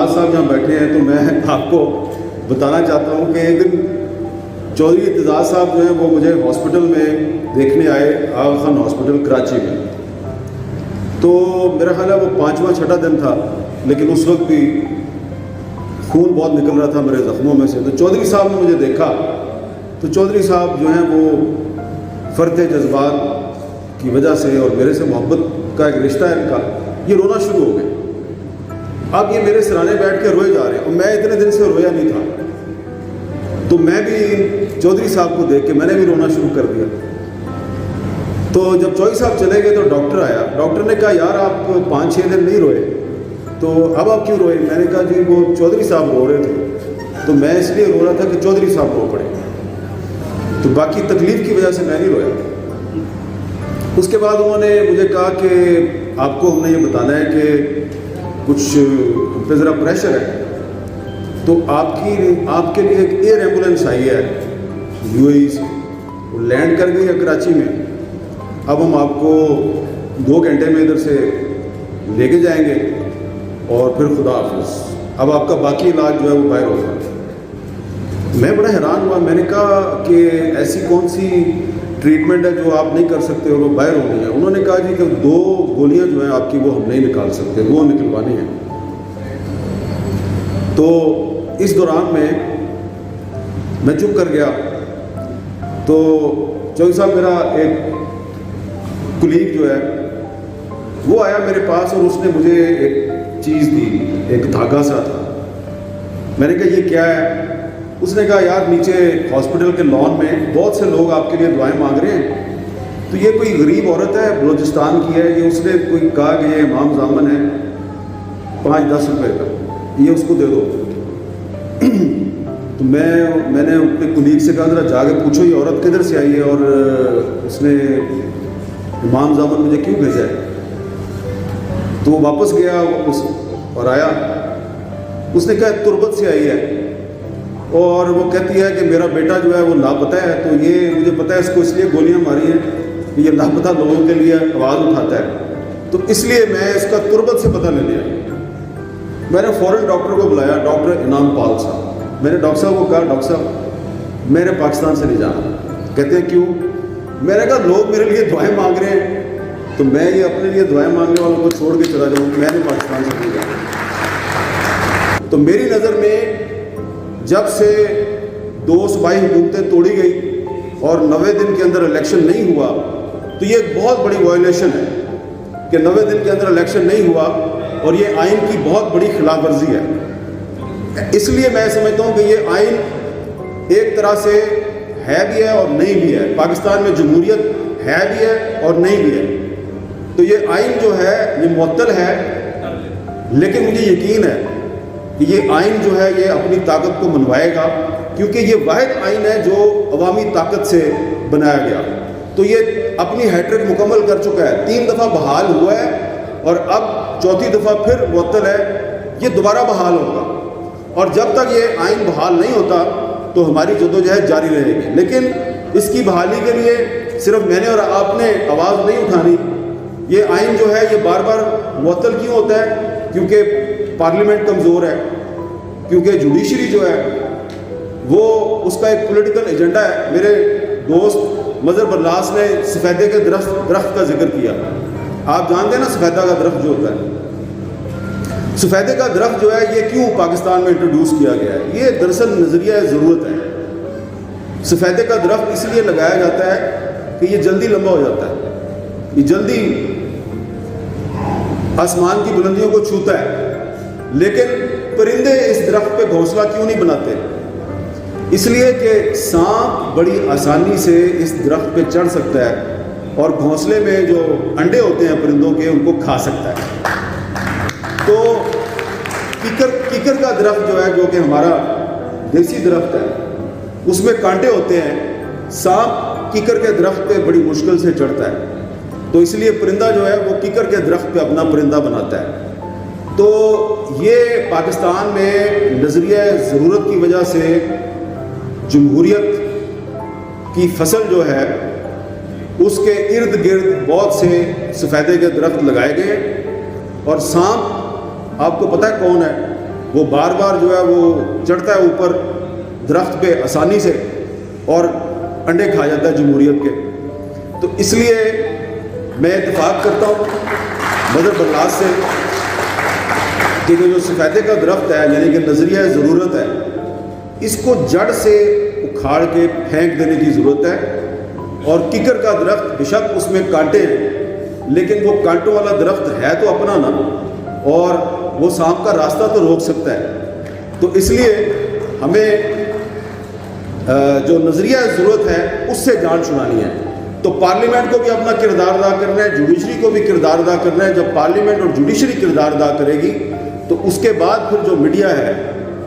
نواز صاحب جہاں بیٹھے ہیں تو میں آپ کو بتانا چاہتا ہوں کہ ایک دن چودھری اعتزاز صاحب جو ہیں وہ مجھے ہاسپٹل میں دیکھنے آئے، آغا خان ہاسپٹل کراچی میں. تو میرا خیال ہے وہ 5واں 6واں دن تھا، لیکن اس وقت بھی خون بہت نکل رہا تھا میرے زخموں میں سے. تو چودھری صاحب نے مجھے دیکھا تو چودھری صاحب جو ہیں وہ فرط جذبات کی وجہ سے اور میرے سے محبت کا ایک رشتہ ہے ان کا، یہ رونا شروع ہو گئے. اب یہ میرے سرانے بیٹھ کے روئے جا رہے ہیں اور میں اتنے دن سے رویا نہیں تھا. تو میں بھی چودھری صاحب کو دیکھ کے میں نے بھی رونا شروع کر دیا. تو جب چودھری صاحب چلے گئے تو ڈاکٹر آیا. ڈاکٹر نے کہا یار آپ 5-6 دن نہیں روئے تو اب آپ کیوں روئے؟ میں نے کہا جی وہ چودھری صاحب رو رہے تھے تو میں اس لیے رو رہا تھا کہ چودھری صاحب رو پڑے، تو باقی تکلیف کی وجہ سے میں نہیں رویا. اس کے بعد انہوں نے مجھے کہا کہ آپ کو ہم نے یہ بتانا ہے کہ کچھ پہ ذرا پریشر ہے، تو آپ کے لیے ایک ایئر ایمبولینس آئی ہے UAE سے، وہ لینڈ کر گئی ہے کراچی میں. اب ہم آپ کو 2 گھنٹے میں ادھر سے لے کے جائیں گے اور پھر خدا حافظ، اب آپ کا باقی علاج جو ہے وہ باہر ہوگا. میں بڑا حیران ہوا. میں نے کہا کہ ایسی کون سی ٹریٹمنٹ ہے جو آپ نہیں کر سکتے اور وہ باہر ہونی ہے؟ انہوں نے کہا جی کہ 2 گولیاں جو ہیں آپ کی وہ ہم نہیں نکال سکتے، وہ نکلوانی ہیں. تو اس دوران میں چپ کر گیا. تو چودھری صاحب میرا ایک کلیگ جو ہے وہ آیا میرے پاس اور اس نے مجھے ایک چیز دی، ایک دھاگا سا تھا. میں نے کہا یہ کیا ہے؟ اس نے کہا یار نیچے ہاسپٹل کے لان میں بہت سے لوگ آپ کے لیے دعائیں مانگ رہے ہیں، تو یہ کوئی غریب عورت ہے بلوچستان کی ہے، یہ اس نے کوئی کہا کہ یہ امام زامن ہے 5-10 روپے کا، یہ اس کو دے دو. تو میں نے اپنے کلیگ سے کہا ذرا جا کے پوچھو یہ عورت کدھر سے آئی ہے اور اس نے امام زامن مجھے کیوں بھیجا ہے. تو وہ واپس گیا اور آیا. اس نے کہا تربت سے آئی ہے اور وہ کہتی ہے کہ میرا بیٹا جو ہے وہ لاپتہ ہے، تو یہ مجھے پتہ ہے اس کو اس لیے گولیاں ماری ہیں کہ یہ لاپتہ لوگوں کے لیے آواز اٹھاتا ہے، تو اس لیے میں اس کا تربت سے پتہ لے لیا. میں نے فوراً ڈاکٹر کو بلایا، ڈاکٹر انعام پال صاحب. میں نے ڈاکٹر صاحب کو کہا ڈاکٹر صاحب میرے پاکستان سے نہیں جانا. کہتے ہیں کیوں؟ میں نے کہا لوگ میرے لیے دعائیں مانگ رہے ہیں تو میں یہ اپنے لیے دعائیں مانگنے والوں کو چھوڑ کے چلا جاؤں، میں نے پاکستان سے نہیں جانا. تو میری نظر میں جب سے 2 صوبائی حکومتیں توڑی گئی اور 90 دن کے اندر الیکشن نہیں ہوا تو یہ ایک بہت بڑی وائلیشن ہے کہ 90 دن کے اندر الیکشن نہیں ہوا اور یہ آئین کی بہت بڑی خلاف ورزی ہے. اس لیے میں سمجھتا ہوں کہ یہ آئین ایک طرح سے ہے بھی ہے اور نہیں بھی ہے. پاکستان میں جمہوریت ہے بھی ہے اور نہیں بھی ہے. تو یہ آئین جو ہے یہ معطل ہے، لیکن مجھے یقین ہے کہ یہ آئین جو ہے یہ اپنی طاقت کو منوائے گا، کیونکہ یہ واحد آئین ہے جو عوامی طاقت سے بنایا گیا. تو یہ اپنی ہیٹرک مکمل کر چکا ہے، 3 دفعہ بحال ہوا ہے اور اب 4تھی دفعہ پھر معطل ہے. یہ دوبارہ بحال ہوگا اور جب تک یہ آئین بحال نہیں ہوتا تو ہماری جدوجہد جاری رہے گی. لیکن اس کی بحالی کے لیے صرف میں نے اور آپ نے آواز نہیں اٹھانی. یہ آئین جو ہے یہ بار بار معطل کیوں ہوتا ہے؟ کیونکہ پارلیمنٹ کمزور ہے، کیونکہ جوڈیشری جو ہے وہ اس کا ایک پولیٹیکل ایجنڈا ہے. میرے دوست مظہر برلاس نے سفیدے کے درخت کا ذکر کیا. آپ جانتے ہیں نا سفیدہ کا درخت جو ہوتا ہے، سفیدے کا درخت جو ہے یہ کیوں پاکستان میں انٹروڈیوس کیا گیا ہے؟ یہ دراصل نظریہ ضرورت ہے. سفیدے کا درخت اس لیے لگایا جاتا ہے کہ یہ جلدی لمبا ہو جاتا ہے، یہ جلدی آسمان کی بلندیوں کو چھوتا ہے. لیکن پرندے اس درخت پہ گھونسلہ کیوں نہیں بناتے؟ اس لیے کہ سانپ بڑی آسانی سے اس درخت پہ چڑھ سکتا ہے اور گھونسلے میں جو انڈے ہوتے ہیں پرندوں کے ان کو کھا سکتا ہے. تو کیکر کا درخت جو ہے جو کہ ہمارا دیسی درخت ہے اس میں کانٹے ہوتے ہیں. سانپ کیکر کے درخت پہ بڑی مشکل سے چڑھتا ہے، تو اس لیے پرندہ جو ہے وہ کیکر کے درخت پہ اپنا پرندہ بناتا ہے. تو یہ پاکستان میں نظریہ ضرورت کی وجہ سے جمہوریت کی فصل جو ہے اس کے ارد گرد بہت سے سفیدے کے درخت لگائے گئے. اور سانپ آپ کو پتہ ہے کون ہے؟ وہ بار بار جو ہے وہ چڑھتا ہے اوپر درخت پہ آسانی سے اور انڈے کھا جاتا ہے جمہوریت کے. تو اس لیے میں اتفاق کرتا ہوں مدر بلراج سے کہ جو سفیدے کا درخت ہے یعنی کہ نظریہ ضرورت ہے, اس کو جڑ سے اکھاڑ کے پھینک دینے کی ضرورت ہے. اور ککر کا درخت بشک اس میں کانٹے ہیں, لیکن وہ کانٹوں والا درخت ہے تو اپنا نا, اور وہ سانپ کا راستہ تو روک سکتا ہے. تو اس لیے ہمیں جو نظریہ ضرورت ہے اس سے جان چھڑانی ہے. تو پارلیمنٹ کو بھی اپنا کردار ادا کرنا ہے, جوڈیشری کو بھی کردار ادا کرنا ہے. جب پارلیمنٹ اور جوڈیشری کردار ادا کرے گی تو اس کے بعد پھر جو میڈیا ہے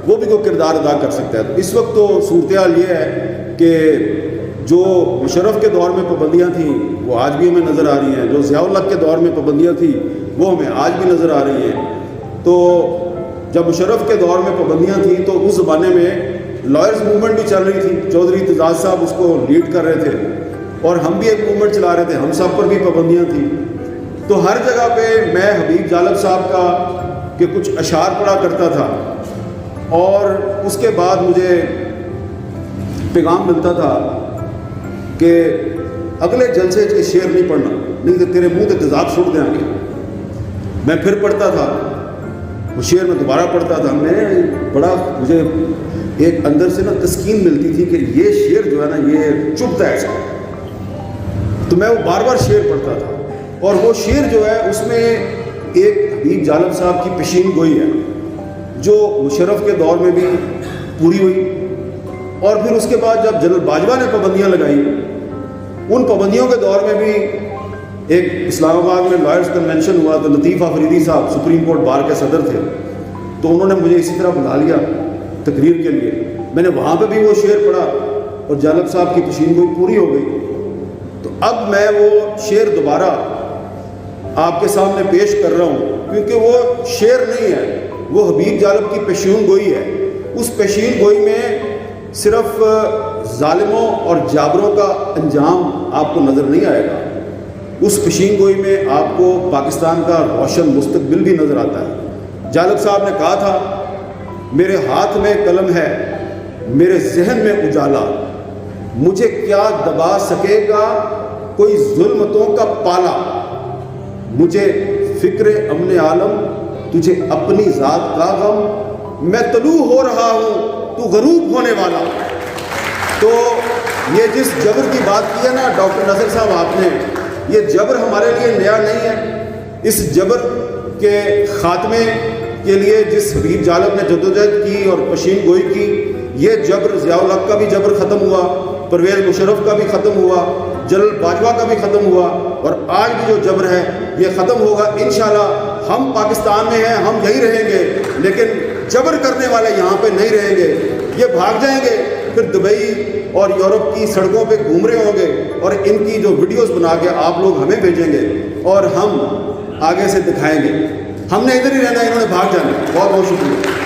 وہ بھی کوئی کردار ادا کر سکتا ہے. اس وقت تو صورتحال یہ ہے کہ جو مشرف کے دور میں پابندیاں تھیں وہ آج بھی ہمیں نظر آ رہی ہیں, جو ضیاء الحق کے دور میں پابندیاں تھیں وہ ہمیں آج بھی نظر آ رہی ہیں. تو جب مشرف کے دور میں پابندیاں تھیں تو اس زمانے میں لائرز موومنٹ بھی چل رہی تھی, چودھری اعتزاز صاحب اس کو لیڈ کر رہے تھے, اور ہم بھی ایک موومنٹ چلا رہے تھے, ہم سب پر بھی پابندیاں تھیں. تو ہر جگہ پہ میں حبیب جالب صاحب کا کہ کچھ اشعار پڑھا کرتا تھا, اور اس کے بعد مجھے پیغام ملتا تھا کہ اگلے جلسے کے شعر نہیں پڑھنا, نہیں تو تیرے منہ تے تیزاب چھوڑ دیں گے. میں پھر پڑھتا تھا وہ شعر, میں دوبارہ پڑھتا تھا. میں بڑا مجھے ایک اندر سے نا تسکین ملتی تھی کہ یہ شعر جو ہے نا یہ چبھتا ہے ایسا. تو میں وہ بار بار شعر پڑھتا تھا, اور وہ شعر جو ہے اس میں ایک حبیب جالب صاحب کی پیشین گوئی ہے جو مشرف کے دور میں بھی پوری ہوئی, اور پھر اس کے بعد جب جنرل باجوہ نے پابندیاں لگائی, ان پابندیوں کے دور میں بھی ایک اسلام آباد میں لائرز کنونشن ہوا. تو لطیف آفریدی صاحب سپریم کورٹ بار کے صدر تھے, تو انہوں نے مجھے اسی طرح بلا لیا تقریر کے لیے. میں نے وہاں پہ بھی وہ شعر پڑھا اور جالب صاحب کی پیشین گوئی پوری ہو گئی. تو اب میں وہ شعر دوبارہ آپ کے سامنے پیش کر رہا ہوں, کیونکہ وہ شعر نہیں ہے, وہ حبیب جالب کی پیشین گوئی ہے. اس پیشین گوئی میں صرف ظالموں اور جابروں کا انجام آپ کو نظر نہیں آئے گا, اس پیشین گوئی میں آپ کو پاکستان کا روشن مستقبل بھی نظر آتا ہے. جالب صاحب نے کہا تھا, میرے ہاتھ میں قلم ہے, میرے ذہن میں اجالا, مجھے کیا دبا سکے گا کوئی ظلمتوں کا پالا, مجھے فکر امن عالم تجھے اپنی ذات کا غم, میں طلوع ہو رہا ہوں تو غروب ہونے والا. تو یہ جس جبر کی بات کی ہے نا ڈاکٹر نصر صاحب آپ نے, یہ جبر ہمارے لیے نیا نہیں ہے. اس جبر کے خاتمے کے لیے جس حبیب جالب نے جدوجہد کی اور پیشین گوئی کی, یہ جبر ضیاء الحق کا بھی جبر ختم ہوا, پرویز مشرف کا بھی ختم ہوا, جنرل باجوہ کا بھی ختم ہوا, اور آج بھی جو جبر ہے یہ ختم ہوگا انشاءاللہ. ہم پاکستان میں ہیں, ہم یہی رہیں گے, لیکن جبر کرنے والے یہاں پہ نہیں رہیں گے. یہ بھاگ جائیں گے, پھر دبئی اور یورپ کی سڑکوں پہ گھوم رہے ہوں گے, اور ان کی جو ویڈیوز بنا کے آپ لوگ ہمیں بھیجیں گے اور ہم آگے سے دکھائیں گے. ہم نے ادھر ہی رہنا ہے, انہوں نے بھاگ جانا ہے. بہت بہت شکریہ.